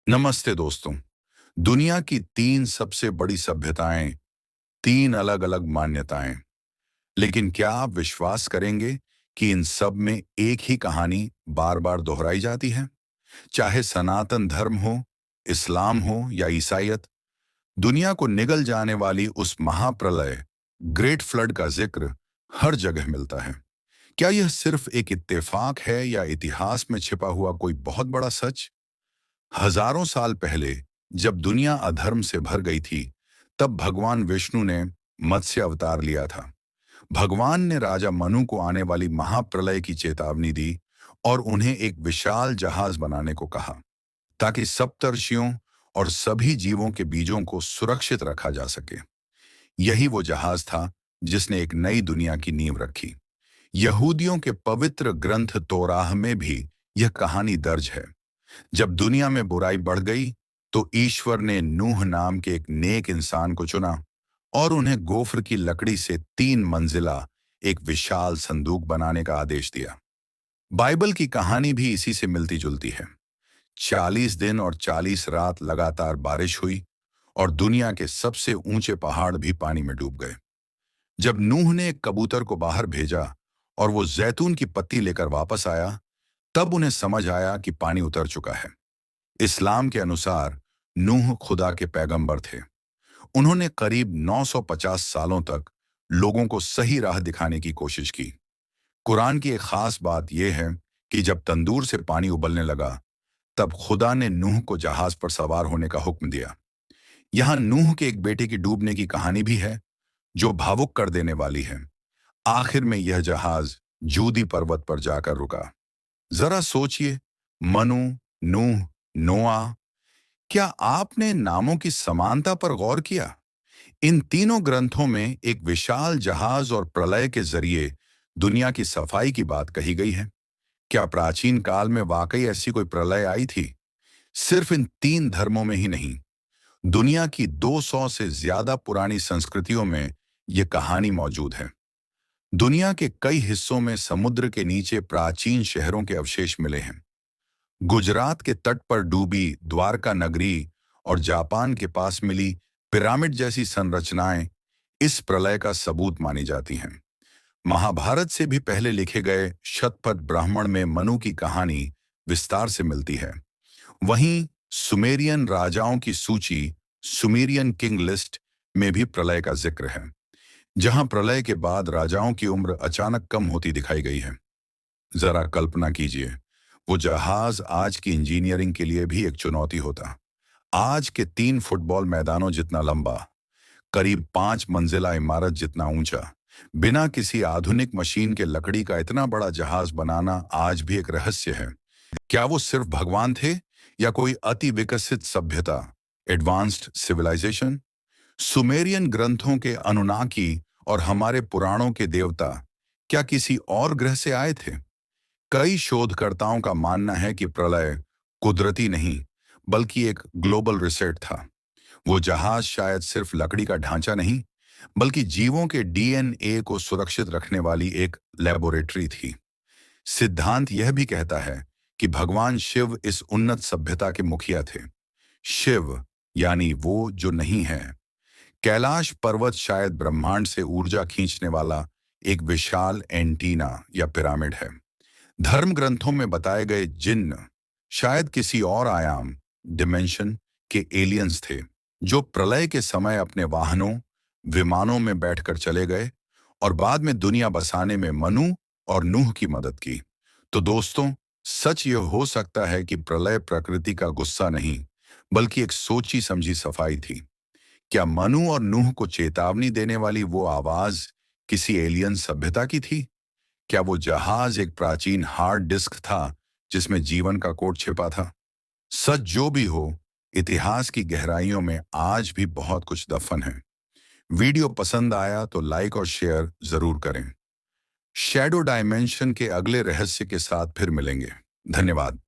नमस्ते दोस्तों। दुनिया की तीन सबसे बड़ी सभ्यताएं, तीन अलग अलग मान्यताएं। लेकिन क्या आप विश्वास करेंगे कि इन सब में एक ही कहानी बार बार दोहराई जाती है? चाहे सनातन धर्म हो, इस्लाम हो या ईसाईयत, दुनिया को निगल जाने वाली उस महाप्रलय, ग्रेट फ्लड का जिक्र हर जगह मिलता है। क्या यह सिर्फ एक इत्तेफाक है या इतिहास में छिपा हुआ कोई बहुत बड़ा सच? हजारों साल पहले जब दुनिया अधर्म से भर गई थी, तब भगवान विष्णु ने मत्स्य अवतार लिया था। भगवान ने राजा मनु को आने वाली महाप्रलय की चेतावनी दी और उन्हें एक विशाल जहाज बनाने को कहा, ताकि सप्तर्षियों और सभी जीवों के बीजों को सुरक्षित रखा जा सके। यही वो जहाज था जिसने एक नई दुनिया की नींव रखी। यहूदियों के पवित्र ग्रंथ तोराह में भी यह कहानी दर्ज है। जब दुनिया में बुराई बढ़ गई, तो ईश्वर ने नूह नाम के एक नेक इंसान को चुना और उन्हें गोफ्र की लकड़ी से 3 मंजिला एक विशाल संदूक बनाने का आदेश दिया। बाइबल की कहानी भी इसी से मिलती जुलती है। 40 दिन और 40 रात लगातार बारिश हुई और दुनिया के सबसे ऊंचे पहाड़ भी पानी में डूब गए। जब नूह ने एक कबूतर को बाहर भेजा और वो जैतून की पत्ती लेकर वापस आया, तब उन्हें समझ आया कि पानी उतर चुका है। इस्लाम के अनुसार नूह खुदा के पैगंबर थे। उन्होंने करीब 950 सालों तक लोगों को सही राह दिखाने की कोशिश की। कुरान की एक खास बात यह है कि जब तंदूर से पानी उबलने लगा, तब खुदा ने नूह को जहाज पर सवार होने का हुक्म दिया। यहाँ नूह के एक बेटे की डूबने की कहानी भी है, जो भावुक कर देने वाली है। आखिर में यह जहाज जूदी पर्वत पर जाकर रुका। जरा सोचिए, मनु, नूह, नोआ, क्या आपने नामों की समानता पर गौर किया? इन तीनों ग्रंथों में एक विशाल जहाज और प्रलय के जरिए दुनिया की सफाई की बात कही गई है। क्या प्राचीन काल में वाकई ऐसी कोई प्रलय आई थी? सिर्फ इन तीन धर्मों में ही नहीं, दुनिया की 200 से ज्यादा पुरानी संस्कृतियों में यह कहानी मौजूद है। दुनिया के कई हिस्सों में समुद्र के नीचे प्राचीन शहरों के अवशेष मिले हैं। गुजरात के तट पर डूबी द्वारका नगरी और जापान के पास मिली पिरामिड जैसी संरचनाएं इस प्रलय का सबूत मानी जाती हैं। महाभारत से भी पहले लिखे गए शतपथ ब्राह्मण में मनु की कहानी विस्तार से मिलती है। वहीं सुमेरियन राजाओं की सूची, सुमेरियन किंग लिस्ट, में भी प्रलय का जिक्र है, जहां प्रलय के बाद राजाओं की उम्र अचानक कम होती दिखाई गई है। जरा कल्पना कीजिए, वो जहाज आज की इंजीनियरिंग के लिए भी एक चुनौती होता। आज के 3 फुटबॉल मैदानों जितना लंबा, करीब 5 मंजिला इमारत जितना ऊंचा, बिना किसी आधुनिक मशीन के लकड़ी का इतना बड़ा जहाज बनाना आज भी एक रहस्य है। क्या वो सिर्फ भगवान थे या कोई अति विकसित सभ्यता, एडवांस्ड सिविलाइजेशन? सुमेरियन ग्रंथों के अनुनाकी और हमारे पुराणों के देवता क्या किसी और ग्रह से आए थे? कई शोधकर्ताओं का मानना है कि प्रलय कुदरती नहीं, बल्कि एक ग्लोबल रिसेट था। वो जहाज शायद सिर्फ लकड़ी का ढांचा नहीं, बल्कि जीवों के डीएनए को सुरक्षित रखने वाली एक लेबोरेटरी थी। सिद्धांत यह भी कहता है कि भगवान शिव इस उन्नत सभ्यता के मुखिया थे। शिव यानी वो जो नहीं है। कैलाश पर्वत शायद ब्रह्मांड से ऊर्जा खींचने वाला एक विशाल एंटीना या पिरामिड है। धर्म ग्रंथों में बताए गए जिन्न शायद किसी और आयाम, डिमेंशन के एलियंस थे, जो प्रलय के समय अपने वाहनों, विमानों में बैठकर चले गए और बाद में दुनिया बसाने में मनु और नूह की मदद की। तो दोस्तों, सच यह हो सकता है कि प्रलय प्रकृति का गुस्सा नहीं, बल्कि एक सोची समझी सफाई थी। क्या मनु और नूह को चेतावनी देने वाली वो आवाज किसी एलियन सभ्यता की थी? क्या वो जहाज एक प्राचीन हार्ड डिस्क था जिसमें जीवन का कोड छिपा था? सच जो भी हो, इतिहास की गहराइयों में आज भी बहुत कुछ दफन है। वीडियो पसंद आया तो लाइक और शेयर जरूर करें। शैडो डायमेंशन के अगले रहस्य के साथ फिर मिलेंगे। धन्यवाद।